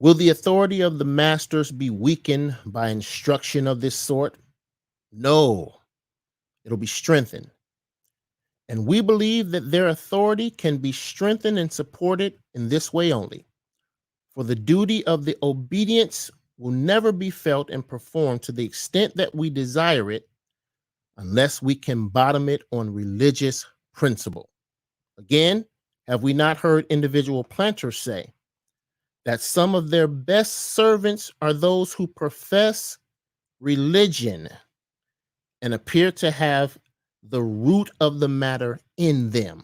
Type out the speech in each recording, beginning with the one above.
Will the authority of the masters be weakened by instruction of this sort? No, it'll be strengthened. And we believe that their authority can be strengthened and supported in this way only. For the duty of the obedience will never be felt and performed to the extent that we desire it unless we can bottom it on religious principle. Again, have we not heard individual planters say that some of their best servants are those who profess religion and appear to have the root of the matter in them?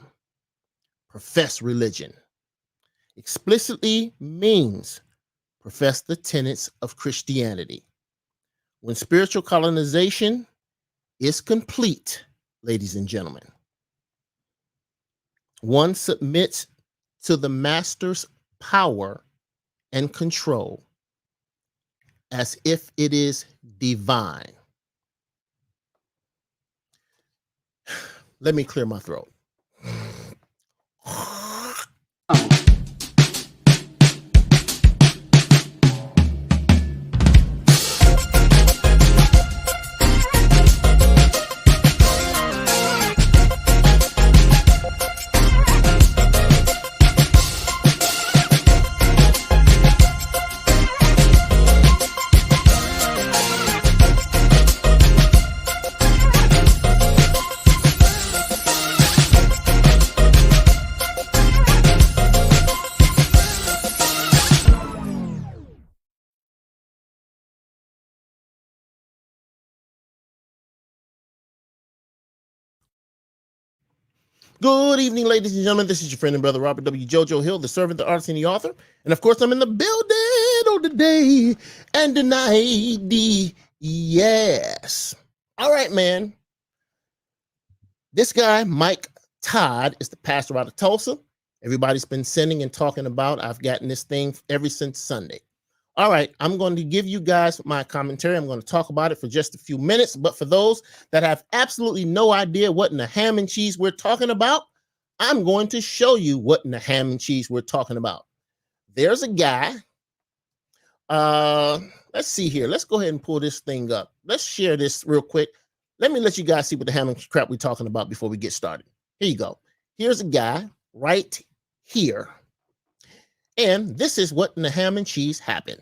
Profess religion explicitly means profess the tenets of Christianity. When spiritual colonization is complete, ladies and gentlemen, one submits to the master's power and control as if it is divine. Let me clear my throat. Good evening, ladies and gentlemen. This is your friend and brother, Robert W. Jojo Hill, the servant, the artist, and the author. And of course, I'm in the building on the day and the night. Yes. All right, man. This guy, Mike Todd, is the pastor out of Tulsa. Everybody's been sending and talking about. I've gotten this thing ever since Sunday. All right, I'm going to give you guys my commentary. I'm going to talk about it for just a few minutes. But for those that have absolutely no idea what in the ham and cheese we're talking about, I'm going to show you what in the ham and cheese we're talking about. There's a guy. Let's see here. Let's go ahead and pull this thing up. Let's share this real quick. Let me let you guys see what the ham and crap we're talking about before we get started. Here you go. Here's a guy right here. And this is what in the ham and cheese happened.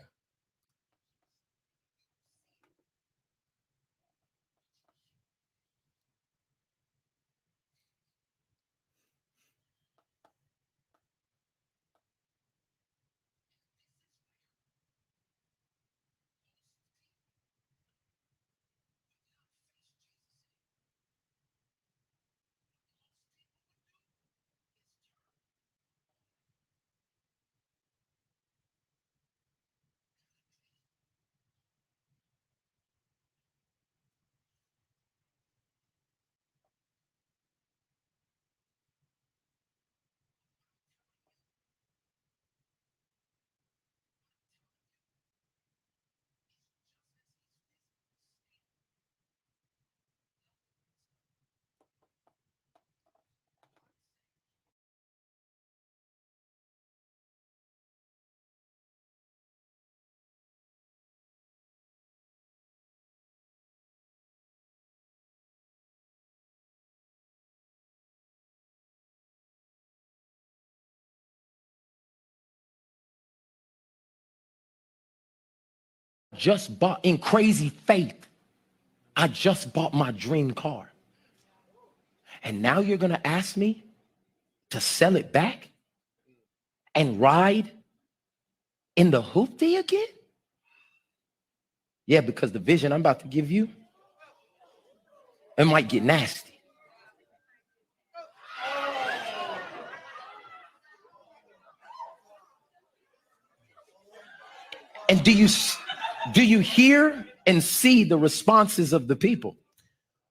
Just bought in crazy faith. I just bought my dream car. And now you're going to ask me to sell it back and ride in the hoopty again? Yeah, because the vision I'm about to give you, it might get nasty. And do you hear and see the responses of the people?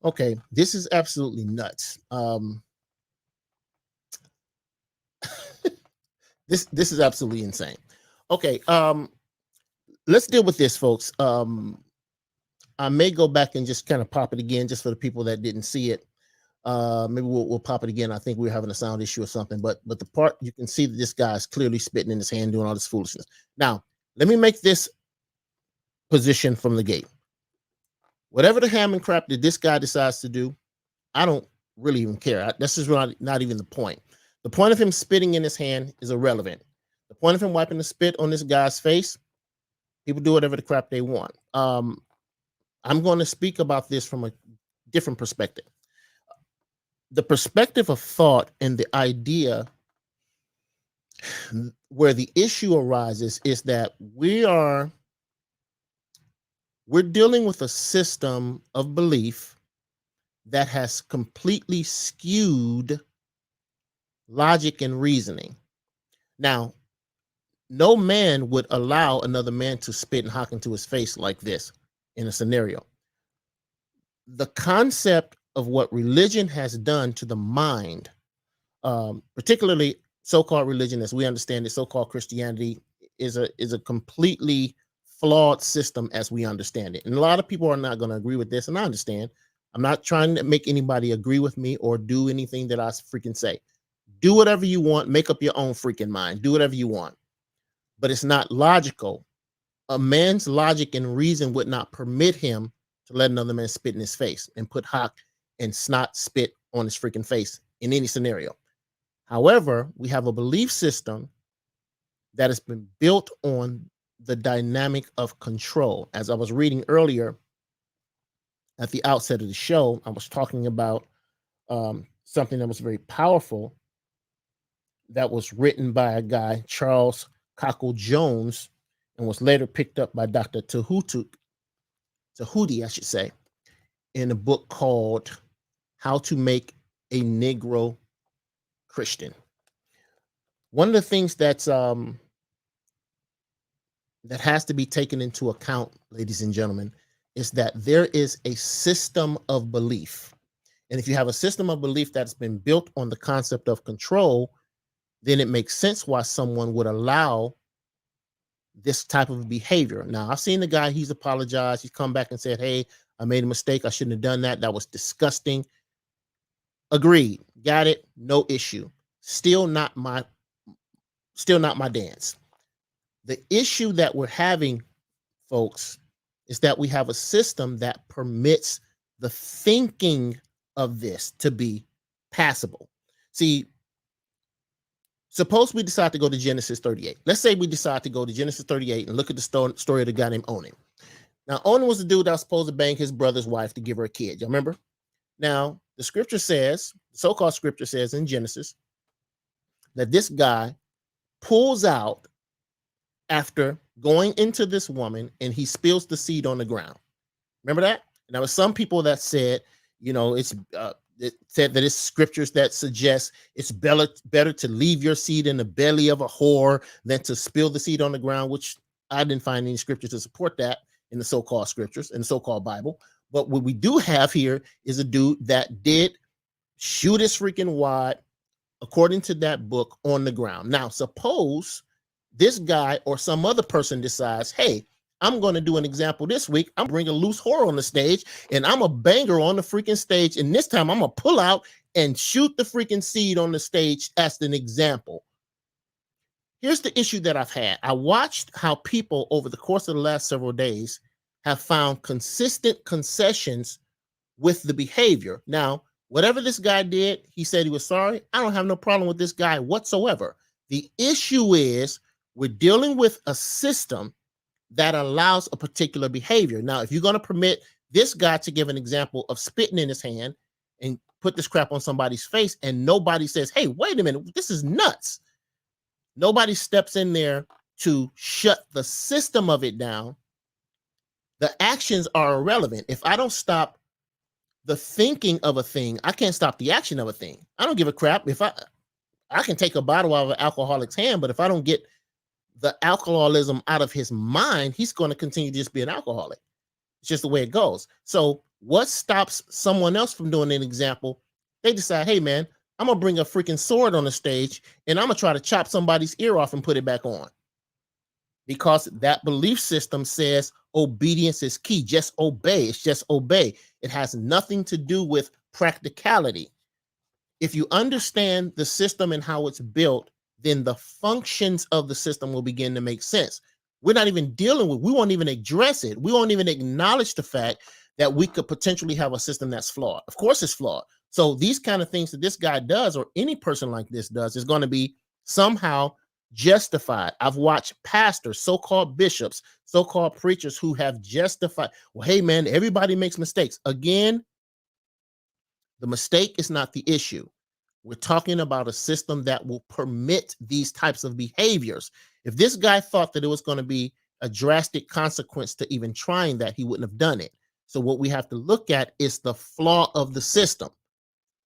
Okay, this is absolutely nuts. This is absolutely insane. Okay, let's deal with this, folks. I may go back and just kind of pop it again, just for the people that didn't see it. Maybe we'll pop it again. I think we're having a sound issue or something. But the part you can see that this guy is clearly spitting in his hand, doing all this foolishness. Now, Let me make this position from the gate. Whatever the ham and crap that this guy decides to do, I don't really even care. This is not even the point. The point of him spitting in his hand is irrelevant. The point of him wiping the spit on this guy's face, people do whatever the crap they want. I'm going to speak about this from a different perspective. The perspective of thought and the idea where the issue arises is that we're dealing with a system of belief that has completely skewed logic and reasoning. Now, no man would allow another man to spit and hock into his face like this in a scenario. The concept of what religion has done to the mind, particularly so-called religion as we understand it, so-called Christianity, is a completely flawed system as we understand it. And a lot of people are not going to agree with this, and I understand. I'm not trying to make anybody agree with me or do anything that I freaking say. Do whatever you want, make up your own freaking mind, do whatever you want. But it's not logical. A man's logic and reason would not permit him to let another man spit in his face and put hock and snot spit on his freaking face in any scenario. However, we have a belief system that has been built on the dynamic of control. As I was reading earlier at the outset of the show, I was talking about something that was very powerful that was written by a guy, Charles Cockle Jones, and was later picked up by Dr. Tahuti, I should say, in a book called How to Make a Negro Christian. One of the things that's that has to be taken into account, ladies and gentlemen, is that there is a system of belief. And if you have a system of belief that's been built on the concept of control, then it makes sense why someone would allow this type of behavior. Now, I've seen the guy, he's apologized. He's come back and said, hey, I made a mistake. I shouldn't have done that. That was disgusting. Agreed. Got it. No issue. Still not my dance. The issue that we're having, folks, is that we have a system that permits the thinking of this to be passable. See, suppose we decide to go to Genesis 38. Let's say we decide to go to Genesis 38 and look at the story of the guy named Onan. Now, Onan was the dude that was supposed to bang his brother's wife to give her a kid. You remember? Now, the scripture says, the so-called scripture says in Genesis, that this guy pulls out after going into this woman and he spills the seed on the ground. Remember that? And there were some people that said, it said that it's scriptures that suggest it's better to leave your seed in the belly of a whore than to spill the seed on the ground, which I didn't find any scriptures to support that in the so-called scriptures, in the so-called Bible. But what we do have here is a dude that did shoot his freaking wad, according to that book, on the ground. Now, suppose this guy or some other person decides, hey, I'm going to do an example this week. I'm bring a loose whore on the stage and I'm a banger on the freaking stage. And this time I'm going to pull out and shoot the freaking seed on the stage as an example. Here's the issue that I've had. I watched how people over the course of the last several days have found consistent concessions with the behavior. Now, whatever this guy did, he said he was sorry. I don't have no problem with this guy whatsoever. The issue is we're dealing with a system that allows a particular behavior. Now, if you're going to permit this guy to give an example of spitting in his hand and put this crap on somebody's face, and nobody says, hey, wait a minute, this is nuts. Nobody steps in there to shut the system of it down. The actions are irrelevant. If I don't stop the thinking of a thing, I can't stop the action of a thing. I don't give a crap. If I can take a bottle out of an alcoholic's hand, but if I don't get the alcoholism out of his mind, he's going to continue to just be an alcoholic. It's just the way it goes. So what stops someone else from doing an example? They decide, hey, man, I'm going to bring a freaking sword on the stage and I'm going to try to chop somebody's ear off and put it back on. Because that belief system says obedience is key. Just obey. It's just obey. It has nothing to do with practicality. If you understand the system and how it's built, then the functions of the system will begin to make sense. We're not even dealing with, we won't even address it. We won't even acknowledge the fact that we could potentially have a system that's flawed. Of course it's flawed. So these kind of things that this guy does, or any person like this does, is going to be somehow justified. I've watched pastors, so-called bishops, so-called preachers who have justified, well, hey man, everybody makes mistakes. Again, the mistake is not the issue. We're talking about a system that will permit these types of behaviors. If this guy thought that it was going to be a drastic consequence to even trying that, he wouldn't have done it. So what we have to look at is the flaw of the system.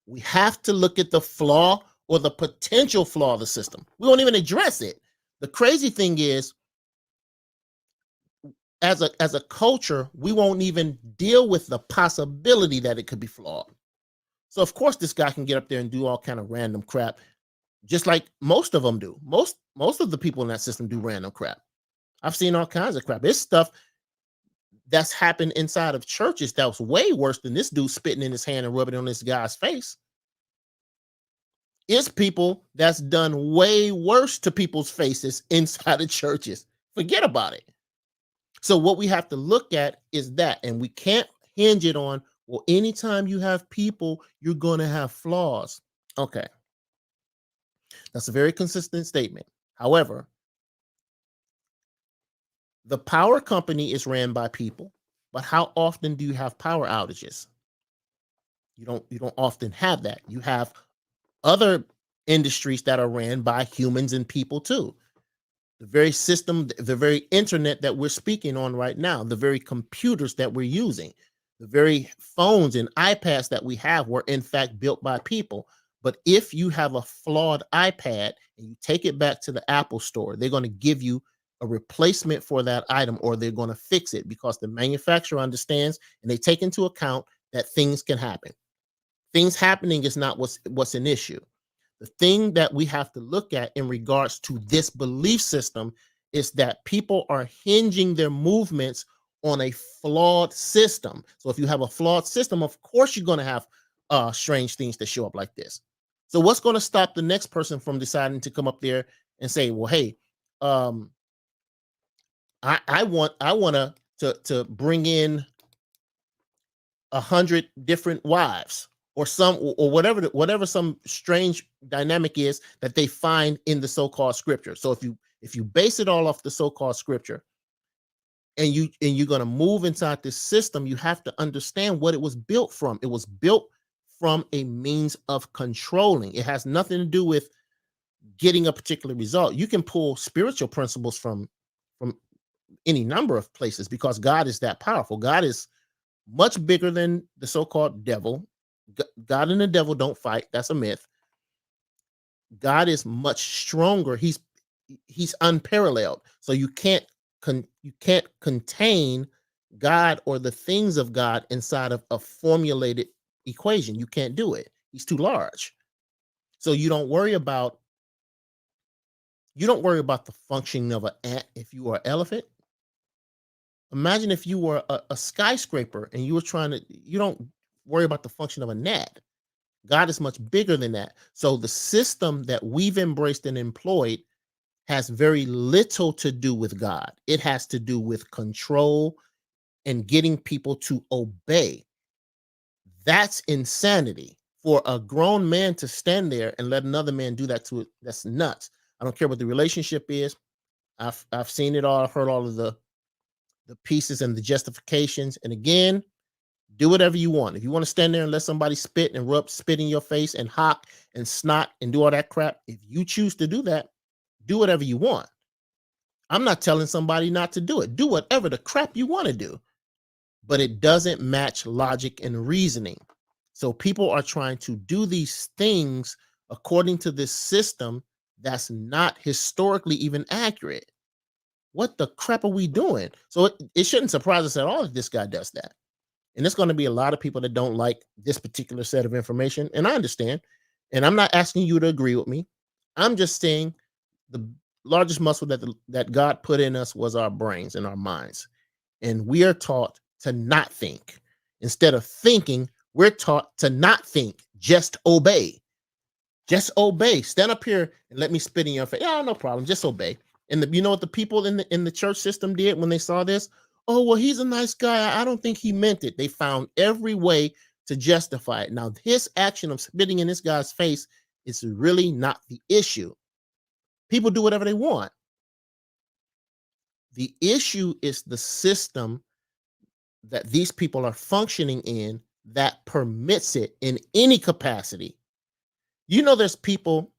We have to look at the flaw or the potential flaw of the system. We won't even address it. The crazy thing is, as a culture, we won't even deal with the possibility that it could be flawed. So of course this guy can get up there and do all kind of random crap, just like most of them do. Most of the people in that system do random crap. I've seen all kinds of crap. It's stuff that's happened inside of churches that was way worse than this dude spitting in his hand and rubbing it on this guy's face. It's people that's done way worse to people's faces inside of churches. Forget about it. So what we have to look at is that, and we can't hinge it on, well, anytime you have people, you're going to have flaws. Okay. That's a very consistent statement. However, the power company is ran by people, but how often do you have power outages? You don't often have that. You have other industries that are ran by humans and people too. The very system, the very internet that we're speaking on right now, the very computers that we're using, the very phones and iPads that we have were in fact built by people. But if you have a flawed iPad and you take it back to the Apple store, they're going to give you a replacement for that item, or they're going to fix it, because the manufacturer understands and they take into account that things can happen. Things happening is not what's an issue. The thing that we have to look at in regards to this belief system is that people are hinging their movements on a flawed system. So if you have a flawed system, of course you're going to have strange things that show up like this. So what's going to stop the next person from deciding to come up there and say, well, hey, I want to bring in 100 different wives, or whatever some strange dynamic is that they find in the so-called scripture. So if you base it all off the so-called scripture, and you're going to move inside this system, you have to understand what it was built from. It was built from a means of controlling. It has nothing to do with getting a particular result. You can pull spiritual principles from any number of places, because God is that powerful. God is much bigger than the so-called devil. God and the devil don't fight. That's a myth. God is much stronger. He's unparalleled. So you can't contain God or the things of God inside of a formulated equation. You can't do it. He's too large. So you don't worry about the functioning of an ant if you are an elephant. Imagine if you were a skyscraper and you were you don't worry about the function of a gnat. God is much bigger than that. So the system that we've embraced and employed has very little to do with God. It has to do with control and getting people to obey. That's insanity. For a grown man to stand there and let another man do that to it, that's nuts. I don't care what the relationship is. I've seen it all. I've heard all of the pieces and the justifications. And again, do whatever you want. If you want to stand there and let somebody spit in your face and hock and snot and do all that crap, if you choose to do that, do whatever you want. I'm not telling somebody not to do it. Do whatever the crap you want to do. But it doesn't match logic and reasoning. So people are trying to do these things according to this system that's not historically even accurate. What the crap are we doing? So it shouldn't surprise us at all if this guy does that. And there's going to be a lot of people that don't like this particular set of information. And I understand. And I'm not asking you to agree with me. I'm just saying the largest muscle that God put in us was our brains and our minds. And we are taught to not think. Instead of thinking, we're taught to not think, just obey. Just obey. Stand up here and let me spit in your face. Yeah, no problem. Just obey. And you know what the people in the church system did when they saw this? Oh, well, he's a nice guy. I don't think he meant it. They found every way to justify it. Now, his action of spitting in this guy's face is really not the issue. People do whatever they want. The issue is the system that these people are functioning in that permits it in any capacity. You know, there's people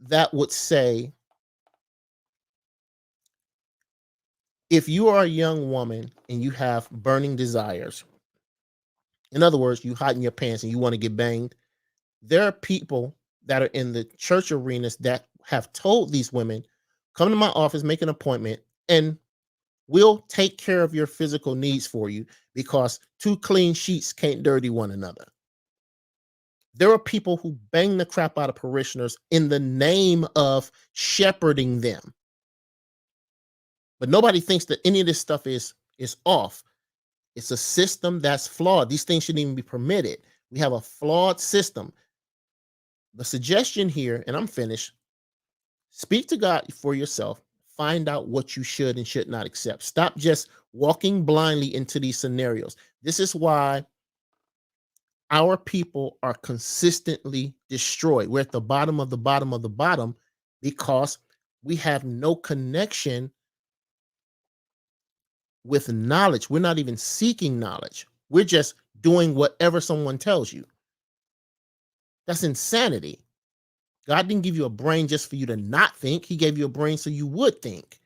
that would say, if you are a young woman and you have burning desires, in other words, you hide in your pants and you want to get banged, there are people that are in the church arenas that have told these women, come to my office, make an appointment, and we'll take care of your physical needs for you because two clean sheets can't dirty one another. There are people who bang the crap out of parishioners in the name of shepherding them. But nobody thinks that any of this stuff is off. It's a system that's flawed. These things shouldn't even be permitted. We have a flawed system. The suggestion here, and I'm finished, speak to God for yourself. Find out what you should and should not accept. Stop just walking blindly into these scenarios. This is why our people are consistently destroyed. We're at the bottom of the bottom of the bottom because we have no connection with knowledge. We're not even seeking knowledge. We're just doing whatever someone tells you. That's insanity. God didn't give you a brain just for you to not think. He gave you a brain so you would think.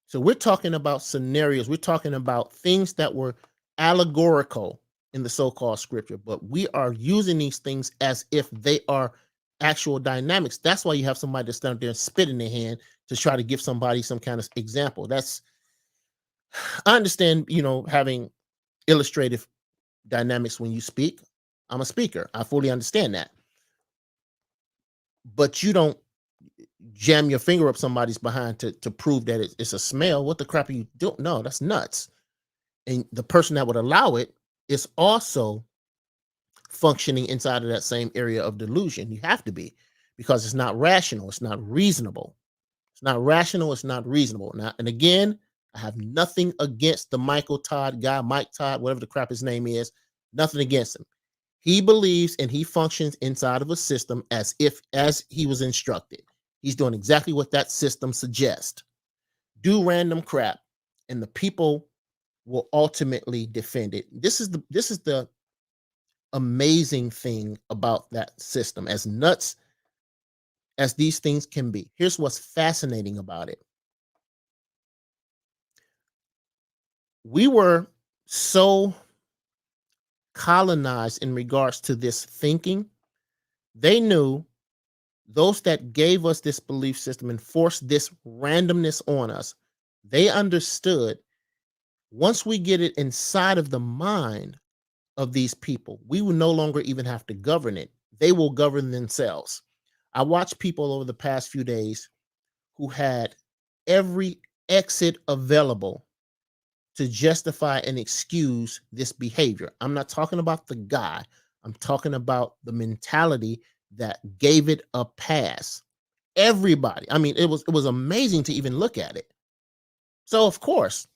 So we're talking about scenarios. We're talking about things that were allegorical in the so-called scripture, but we are using these things as if they are actual dynamics. That's why you have somebody to stand there and spit in their hand to try to give somebody some kind of example. I understand, having illustrative dynamics when you speak. I'm a speaker. I fully understand that. But you don't jam your finger up somebody's behind to prove that it's a smell. What the crap are you doing? No, that's nuts. And the person that would allow it is also functioning inside of that same area of delusion. You have to be, because it's not rational. It's not reasonable. It's not rational. It's not reasonable. Now, and again, I have nothing against the Michael Todd guy, Mike Todd, whatever the crap his name is, nothing against him. He believes and he functions inside of a system as he was instructed. He's doing exactly what that system suggests. Do random crap, and the people will ultimately defend it. This is the amazing thing about that system. As nuts as these things can be, here's what's fascinating about it. We were so colonized in regards to this thinking. They knew those that gave us this belief system and forced this randomness on us, they understood once we get it inside of the mind of these people, we will no longer even have to govern it. They will govern themselves. I watched people over the past few days who had every exit available to justify and excuse this behavior. I'm not talking about the guy. I'm talking about the mentality that gave it a pass. Everybody. I mean, it was amazing to even look at it. So of course,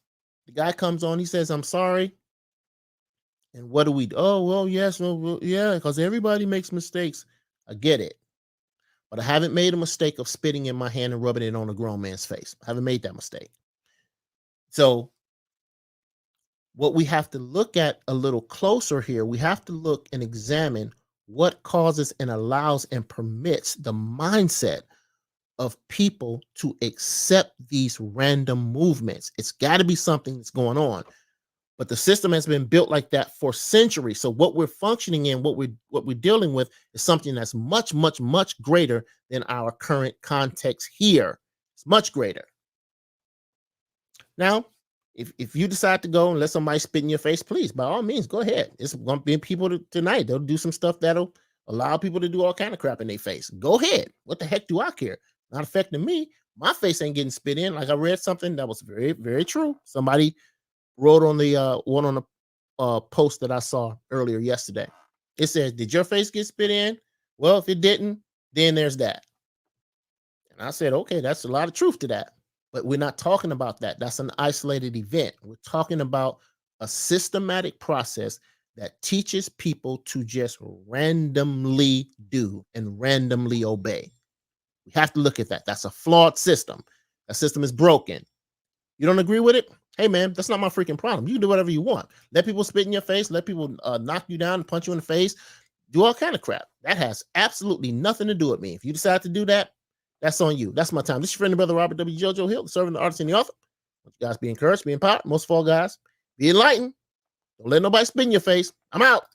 the guy comes on, he says, "I'm sorry." And what do we do? Oh, well, yes, well, yeah, because everybody makes mistakes. I get it. But I haven't made a mistake of spitting in my hand and rubbing it on a grown man's face. I haven't made that mistake. So what we have to look at a little closer here, we have to look and examine what causes and allows and permits the mindset of people to accept these random movements. It's got to be something that's going on. But the system has been built like that for centuries. So what we're functioning in, what we're dealing with is something that's much, much, much greater than our current context here. It's much greater. Now, if you decide to go and let somebody spit in your face, please, by all means, go ahead. It's going to be people tonight. They'll do some stuff that'll allow people to do all kind of crap in their face. Go ahead. What the heck do I care? Not affecting me. My face ain't getting spit in. Like I read something that was very, very true. Somebody wrote on the post that I saw earlier yesterday. It says, "Did your face get spit in?" Well, if it didn't, then there's that. And I said, okay, that's a lot of truth to that. But we're not talking about that. That's an isolated event. We're talking about a systematic process that teaches people to just randomly do and randomly obey. We have to look at that. That's a flawed system. That system is broken. You don't agree with it? Hey, man, that's not my freaking problem. You can do whatever you want. Let people spit in your face. Let people knock you down and punch you in the face. Do all kind of crap. That has absolutely nothing to do with me. If you decide to do that, that's on you. That's my time. This is your friend and brother Robert W. JoJo Hill, serving the artist and the author. You guys be encouraged, be empowered. Most of all, guys, be enlightened. Don't let nobody spit in your face. I'm out.